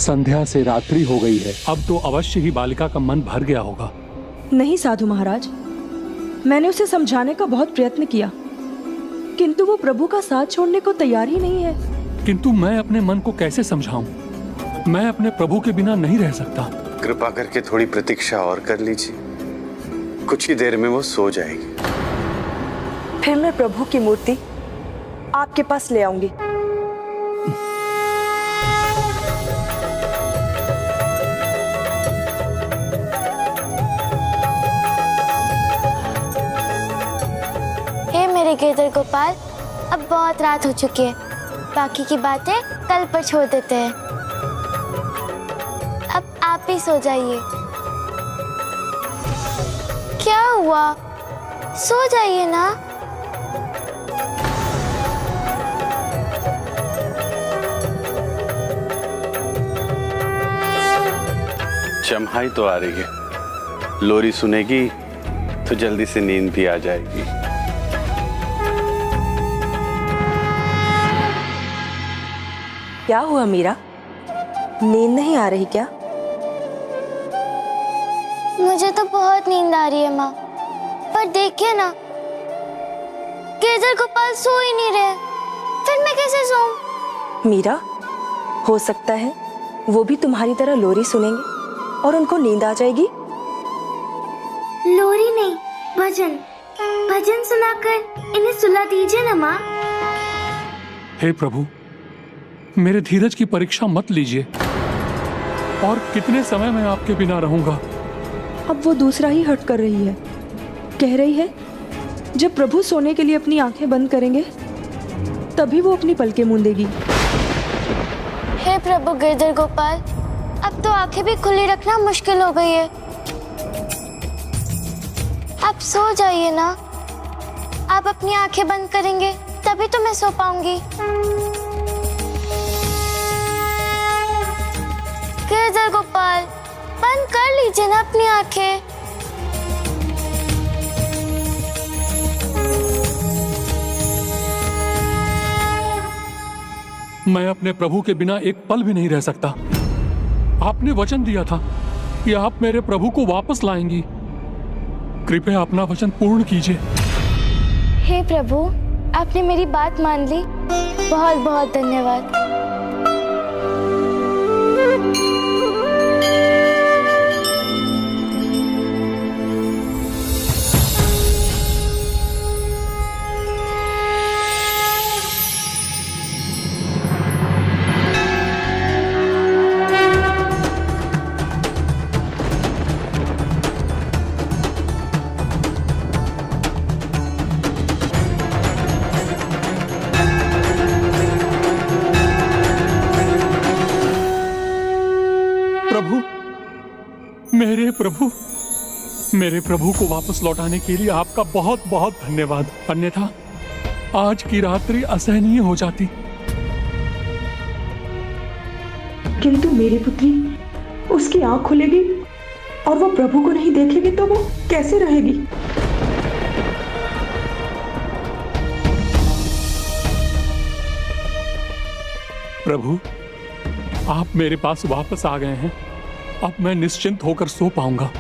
संध्या से रात्रि हो गई है, अब तो अवश्य ही बालिका का मन भर गया होगा। नहीं साधु महाराज, मैंने उसे समझाने का बहुत प्रयत्न किया, किंतु वो प्रभु का साथ छोड़ने को तैयार ही नहीं है। किंतु मैं अपने मन को कैसे समझाऊं? मैं अपने प्रभु के बिना नहीं रह सकता। कृपा करके थोड़ी प्रतीक्षा और कर लीजिए, कुछ ही देर में वो सो जाएगी। फिर मैं प्रभु की मूर्ति आपके पास ले आऊंगी। हे मेरे गिरधर गोपाल, अब बहुत रात हो चुकी है, बाकी की बातें कल पर छोड़ देते हैं। अब आप ही सो जाइए। क्या हुआ? सो जाइए ना। जम्हाई तो आ रही है, लोरी सुनेगी तो जल्दी से नींद भी आ जाएगी। क्या हुआ मीरा, नींद नहीं आ रही क्या? मुझे तो बहुत नींद आ रही है माँ, पर देखिए ना, गिरधर गोपाल सो ही नहीं रहे, फिर मैं कैसे सोऊं? मीरा, हो सकता है वो भी तुम्हारी तरह लोरी सुनेंगे और उनको नींद आ जाएगी। लोरी नहीं, भजन भजन सुनाकर इन्हें सुला दीजिए ना माँ। हे प्रभु, मेरे धीरज की परीक्षा मत लीजिए। और कितने समय मैं आपके बिना रहूंगा? अब वो दूसरा ही हट कर रही है, कह रही है जब प्रभु सोने के लिए अपनी आंखें बंद करेंगे तभी वो अपनी पलकें मूंदेगी। हे प्रभु गिरधर गोपाल, अब तो आंखें भी खुली रखना मुश्किल हो गई है। आप सो जाइए ना, आप अपनी आंखें बंद करेंगे तभी तो मैं सो पाऊंगी। गिरधर गोपाल, बंद कर लीजिए ना अपनी आंखें। मैं अपने प्रभु के बिना एक पल भी नहीं रह सकता। आपने वचन दिया था कि आप मेरे प्रभु को वापस लाएंगी। कृपया अपना वचन पूर्ण कीजिए। हे प्रभु, आपने मेरी बात मान ली, बहुत बहुत धन्यवाद। मेरे प्रभु को वापस लौटाने के लिए आपका बहुत बहुत धन्यवाद, अन्यथा आज की रात्रि असहनीय हो जाती। किंतु मेरी पुत्री, उसकी आंख खुलेगी और वो प्रभु को नहीं देखेगी तो वो कैसे रहेगी? प्रभु, आप मेरे पास वापस आ गए हैं, अब मैं निश्चिंत होकर सो पाऊंगा।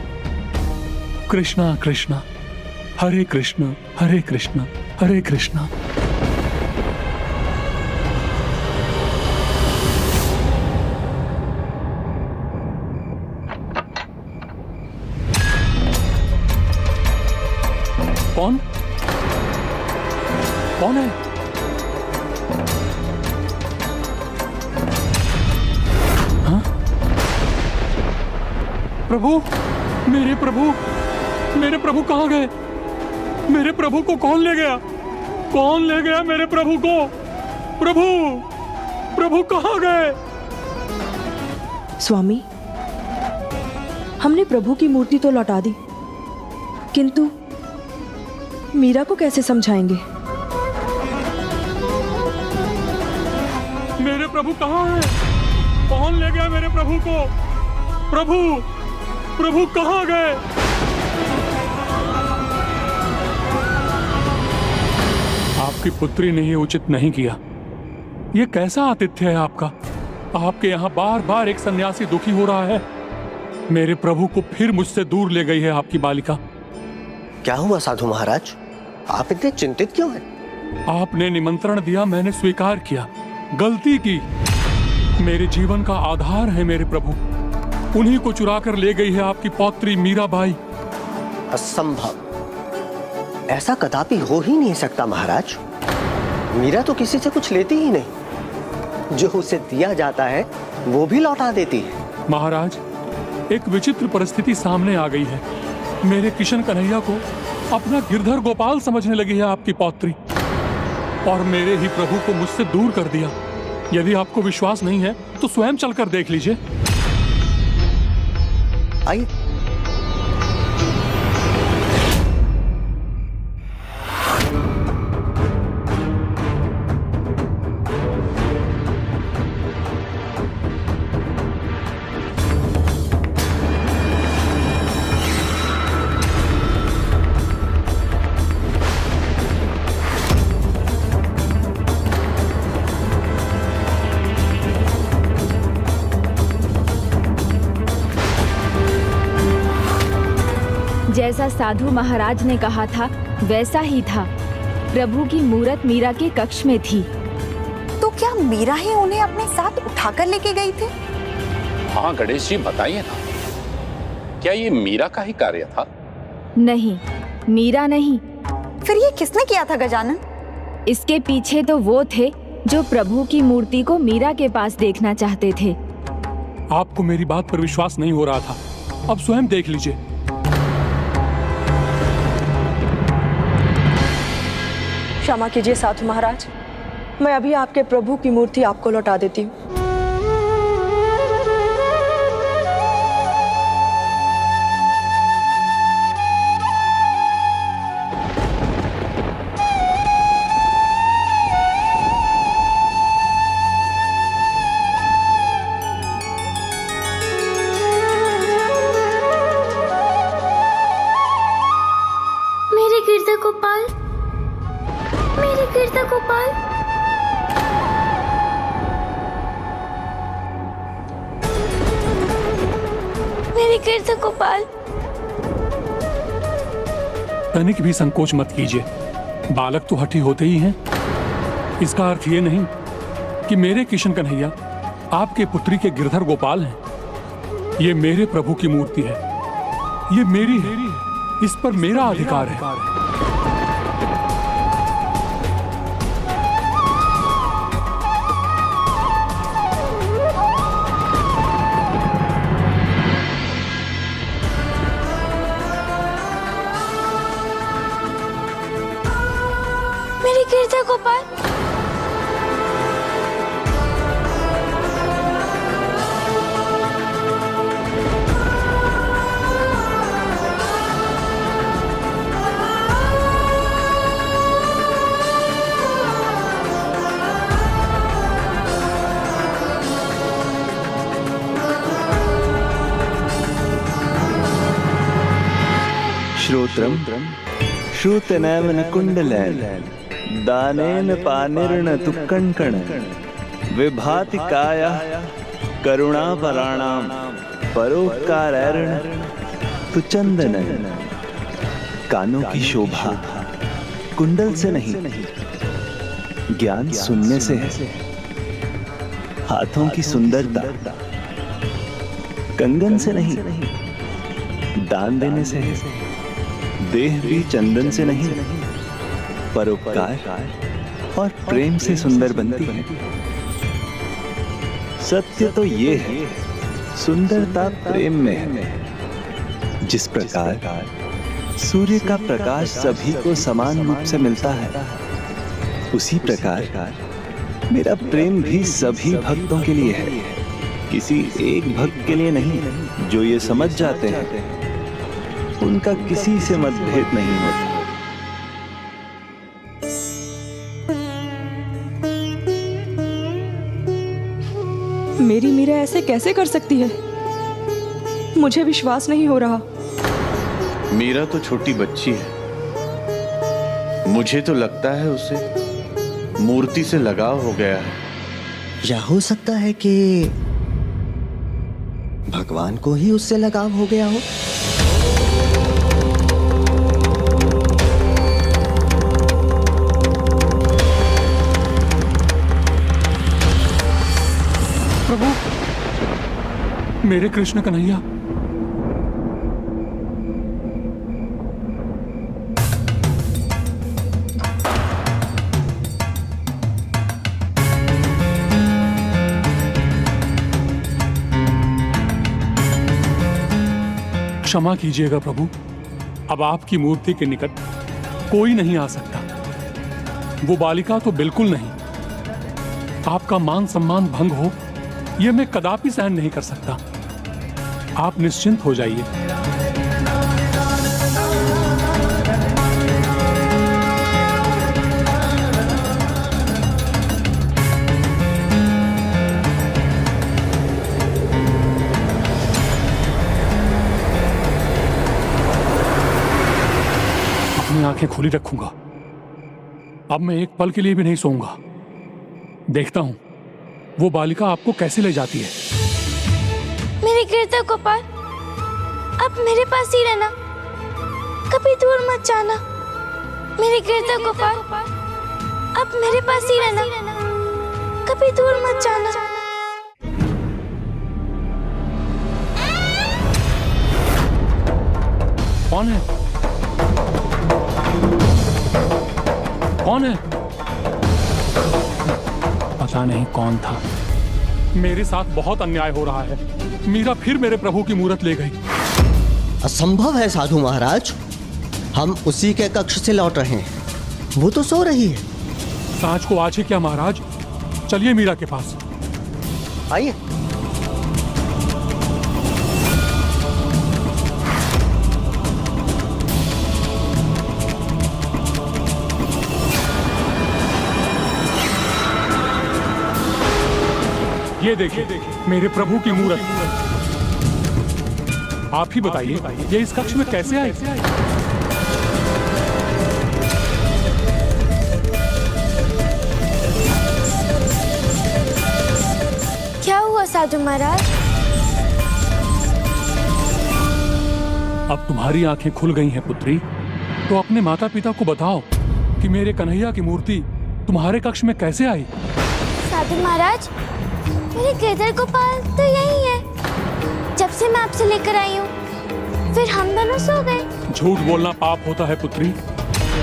कृष्णा कृष्णा हरे कृष्णा हरे कृष्णा हरे कृष्णा। कौन कौन है? हाँ? प्रभु, मेरे प्रभु कहाँ गए? मेरे प्रभु को कौन ले गया? कौन ले गया मेरे प्रभु को? प्रभु कहाँ गए? स्वामी, हमने प्रभु की मूर्ति तो लौटा दी, किंतु मीरा को कैसे समझाएंगे? मेरे प्रभु कहाँ हैं? कौन ले गया मेरे प्रभु को? प्रभु कहाँ गए? आपकी पुत्री ने ये उचित नहीं किया। ये कैसा आतिथ्य है आपका? आपके यहाँ बार बार एक सन्यासी दुखी हो रहा है। मेरे प्रभु को फिर मुझसे दूर ले गई है आपकी बालिका। क्या हुआ साधु महाराज, आप इतने चिंतित क्यों हैं? आपने निमंत्रण दिया, मैंने स्वीकार किया, गलती की। मेरे जीवन का आधार है मेरे प्रभु, उन्हीं को चुरा कर ले गई है आपकी पौत्री मीराबाई। असंभव, ऐसा कदापि हो ही नहीं सकता महाराज। मीरा तो किसी से कुछ लेती ही नहीं, जो उसे दिया जाता है वो भी लौटा देती है। महाराज, एक विचित्र परिस्थिति सामने आ गई है। मेरे किशन कन्हैया को अपना गिरधर गोपाल समझने लगी है आपकी पौत्री, और मेरे ही प्रभु को मुझसे दूर कर दिया। यदि आपको विश्वास नहीं है तो स्वयं चलकर देख लीजिए। आइए। जैसा साधु महाराज ने कहा था वैसा ही था। प्रभु की मूरत मीरा के कक्ष में थी। तो क्या मीरा ही उन्हें अपने साथ उठाकर लेके गई थी? हाँ गणेश जी, बताइए ना, क्या ये मीरा का ही कार्य था? नहीं, मीरा नहीं। फिर ये किसने किया था गजानन? इसके पीछे तो वो थे जो प्रभु की मूर्ति को मीरा के पास देखना चाहते थे। आपको मेरी बात पर विश्वास नहीं हो रहा था, अब स्वयं देख लीजिए। क्षमा कीजिए साधु महाराज, मैं अभी आपके प्रभु की मूर्ति आपको लौटा देती हूँ। मेरे गिरधर गोपाल, मेरे गिरधर गोपाल। मेरे गिरधर गोपाल। तनिक भी संकोच मत कीजिए, बालक तो हठी होते ही हैं। इसका अर्थ ये नहीं कि मेरे किशन कन्हैया आपके पुत्री के गिरधर गोपाल हैं। ये मेरे प्रभु की मूर्ति है, ये मेरी है, इस पर मेरा अधिकार है। मेरे गिरधर गोपाल। श्रोत्रम श्रुतनैवन कुंडलैन दानेन पानिर्न तु कणकण विभाति काया करुणापराणाम परोपकारैर्न तु चंदनन। कानों की शोभा कुंडल से नहीं, ज्ञान सुनने से है। हाथों की सुंदरता कंगन से नहीं, दान देने से है। देह भी चंदन से नहीं, परोपकार और प्रेम से सुंदर बनती है। सत्य तो ये है, सुंदरता प्रेम में है। जिस प्रकार सूर्य का प्रकाश सभी को समान रूप से मिलता है, उसी प्रकार मेरा प्रेम भी सभी भक्तों के लिए है, किसी एक भक्त के लिए नहीं। जो ये समझ जाते हैं उनका किसी से मतभेद नहीं होता। मेरी मीरा ऐसे कैसे कर सकती है? मुझे विश्वास नहीं हो रहा। मीरा तो छोटी बच्ची है, मुझे तो लगता है उसे मूर्ति से लगाव हो गया है, या हो सकता है कि भगवान को ही उससे लगाव हो गया हो। प्रभु, मेरे कृष्ण कन्हैया, क्षमा कीजिएगा प्रभु, अब आपकी मूर्ति के निकट कोई नहीं आ सकता। वो बालिका तो बिल्कुल नहीं। आपका मान सम्मान भंग हो, यह मैं कदापि सहन नहीं कर सकता। आप निश्चिंत हो जाइए। अपनी आंखें खुली रखूंगा। अब मैं एक पल के लिए भी नहीं सोऊंगा। देखता हूं वो बालिका आपको कैसे ले जाती है। मेरे गिरधर गोपाल, अब मेरे पास ही रहना, कभी दूर मत जाना। मेरे गिरधर गोपाल, अब मेरे पास ही रहना, कभी दूर मत जाना। कौन है? कौन है? पता नहीं कौन था। मेरे साथ बहुत अन्याय हो रहा है। मीरा फिर मेरे प्रभु की मूरत ले गई। असंभव है साधु महाराज, हम उसी के कक्ष से लौट रहे हैं। वो तो सो रही है। सांझ को आज ही क्या महाराज? चलिए मीरा के पास। आइए। ये देखिए मेरे प्रभु की मूरत। आप ही बताइए ये इस कक्ष में कैसे आई? क्या हुआ साधु महाराज? अब तुम्हारी आंखें खुल गई हैं पुत्री, तो अपने माता पिता को बताओ कि मेरे कन्हैया की मूर्ति तुम्हारे कक्ष में कैसे आई। साधु महाराज, मेरे गिरधर गोपाल तो यही है। जब से मैं आपसे लेकर आई हूँ, फिर हम दोनों सो गए। झूठ बोलना पाप होता है पुत्री,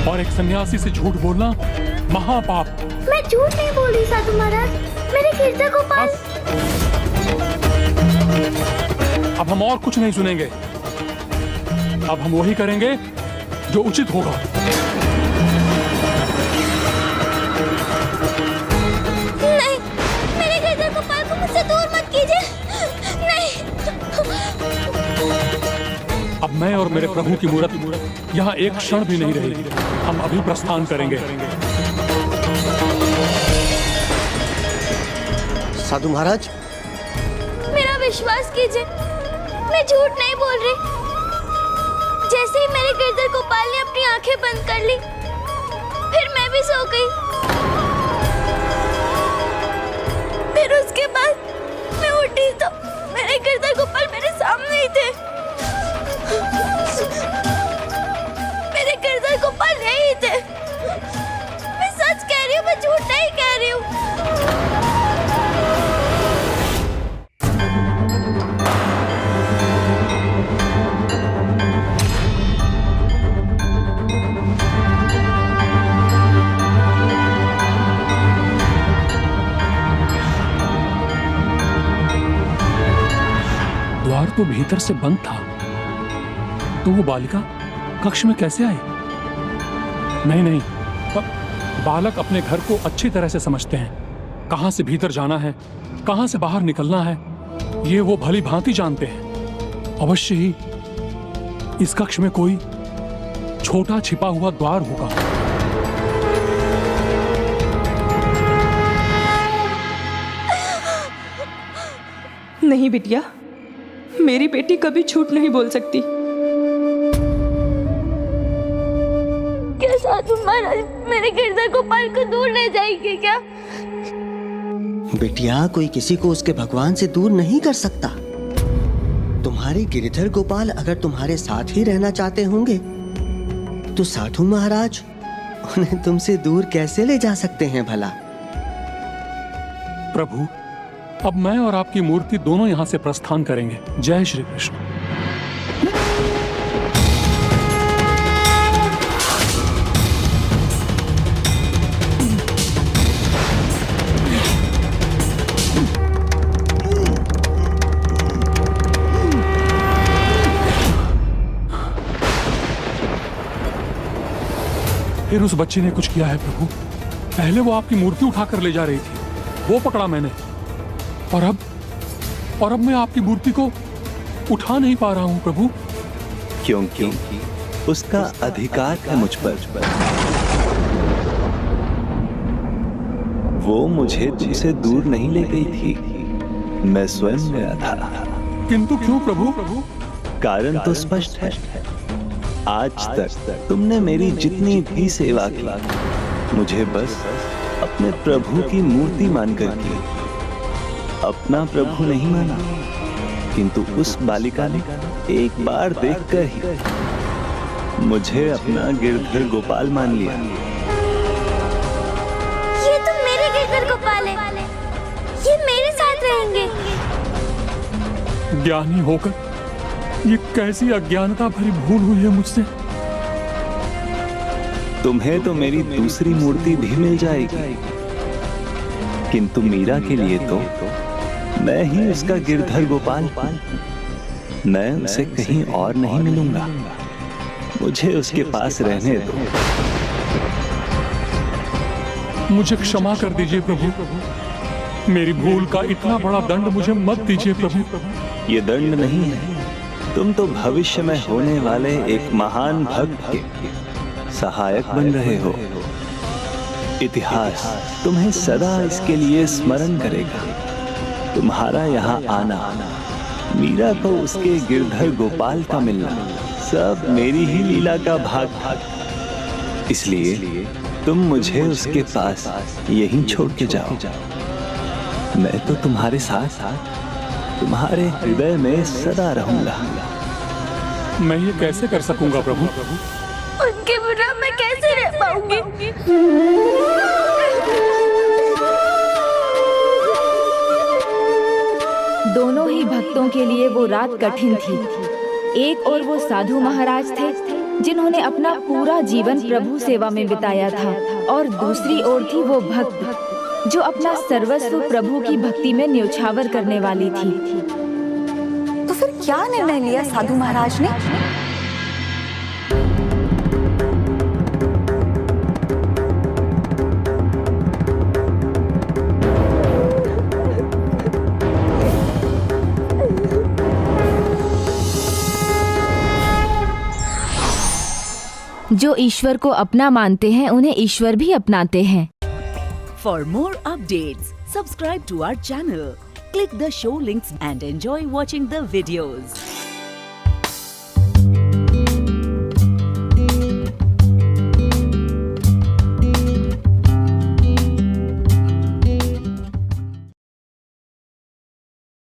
और एक सन्यासी से झूठ बोलना महापाप। मैं झूठ नहीं बोल रही साधु महाराज, मेरे गिरधर गोपाल। अब हम और कुछ नहीं सुनेंगे। अब हम वही करेंगे जो उचित होगा। नहीं, मेरे गिरधर गोपाल को मुझसे दूर मत कीजिए। नहीं। अब मैं और मेरे प्रभु की मूरत यहाँ एक क्षण भी नहीं रहेगी। हम अभी प्रस्थान करेंगे। साधु महाराज, मेरा विश्वास कीजिए, मैं झूठ नहीं बोल रही। जैसे ही मेरे गिरधर गोपाल ने अपनी आंखें बंद कर ली, फिर मैं भी सो गई। फिर उसके बाद मैं उठी तो मेरे गिरधर गोपाल मेरे सामने ही थे। मेरे गिरधर गोपाल यही थे। मैं सच कह रही हूँ, मैं झूठ नहीं कह रही हूँ। द्वार तो भीतर से बंद था, तो वो बालिका कक्ष में कैसे आई? नहीं नहीं, बालक अपने घर को अच्छी तरह से समझते हैं। कहां से भीतर जाना है, कहां से बाहर निकलना है, ये वो भली भांति जानते हैं। अवश्य ही इस कक्ष में कोई छोटा छिपा हुआ द्वार होगा। नहीं बिटिया, मेरी बेटी कभी झूठ नहीं बोल सकती। क्या साधु महाराज मेरे गिरधर गोपाल को दूर ले जाएंगे क्या? बिटिया, कोई किसी को उसके भगवान से दूर नहीं कर सकता। तुम्हारे गिरधर गोपाल अगर तुम्हारे साथ ही रहना चाहते होंगे तो साधु महाराज उन्हें तुमसे दूर कैसे ले जा सकते हैं भला? प्रभु, अब मैं और आपकी मूर्ति दोनों यहां से प्रस्थान करेंगे। जय श्री कृष्ण। फिर उस बच्चे ने कुछ किया है प्रभु। पहले वो आपकी मूर्ति उठाकर ले जा रही थी, वो पकड़ा मैंने, और अब मैं आपकी मूर्ति को उठा नहीं पा रहा हूं प्रभु। क्योंकि उसका अधिकार है मुझ पर। वो मुझे तुमसे दूर नहीं ले गई थी, मैं स्वयं गया था। किंतु क्यों प्रभु? कारण तो स्पष्ट है। आज तक तुमने मेरी जितनी भी सेवा की, मुझे बस अपने प्रभु की मूर्ति मानकर की, अपना प्रभु नहीं माना। किंतु उस बालिका ने एक बार देखकर ही मुझे अपना गिरधर गोपाल मान लिया। ये तो मेरे गिरधर गोपाल है, ये मेरे साथ रहेंगे। ज्ञानी होकर ये कैसी अज्ञानता भरी भूल हुई है मुझसे। तुम्हें तो मेरी दूसरी मूर्ति भी मिल जाएगी, किंतु मीरा के लिए तो मैं ही उसका गिरधर गोपाल। मैं उसे कहीं और नहीं मिलूंगा, मुझे उसके पास रहने दो। मुझे क्षमा कर दीजिए प्रभु। मेरी भूल का इतना बड़ा दंड मुझे मत दीजिए प्रभु। ये दंड नहीं है, तुम तो भविष्य में होने वाले एक महान भक्त के सहायक बन रहे हो। इतिहास तुम्हें सदा इसके लिए स्मरण करेगा। तुम्हारा यहाँ आना, मीरा को उसके गिरधर गोपाल का मिलना, सब मेरी ही लीला का भाग था। इसलिए तुम मुझे उसके पास यहीं छोड़ के जाओ। मैं तो तुम्हारे साथ तुम्हारे हृदय में सदा रहूंगा। मैं ये कैसे कर सकूंगा प्रभु? उनके बिना मैं कैसे रह पाऊंगी? दोनों ही भक्तों के लिए वो रात कठिन थी। एक और वो साधु महाराज थे जिन्होंने अपना पूरा जीवन प्रभु सेवा में बिताया था, और दूसरी ओर थी वो भक्त जो अपना सर्वस्व प्रभु की भक्ति में न्योछावर करने वाली थी। तो फिर क्या निर्णय लिया साधु महाराज ने? जो ईश्वर को अपना मानते हैं उन्हें ईश्वर भी अपनाते हैं। For more updates, subscribe to our channel, click the show links and enjoy watching the videos.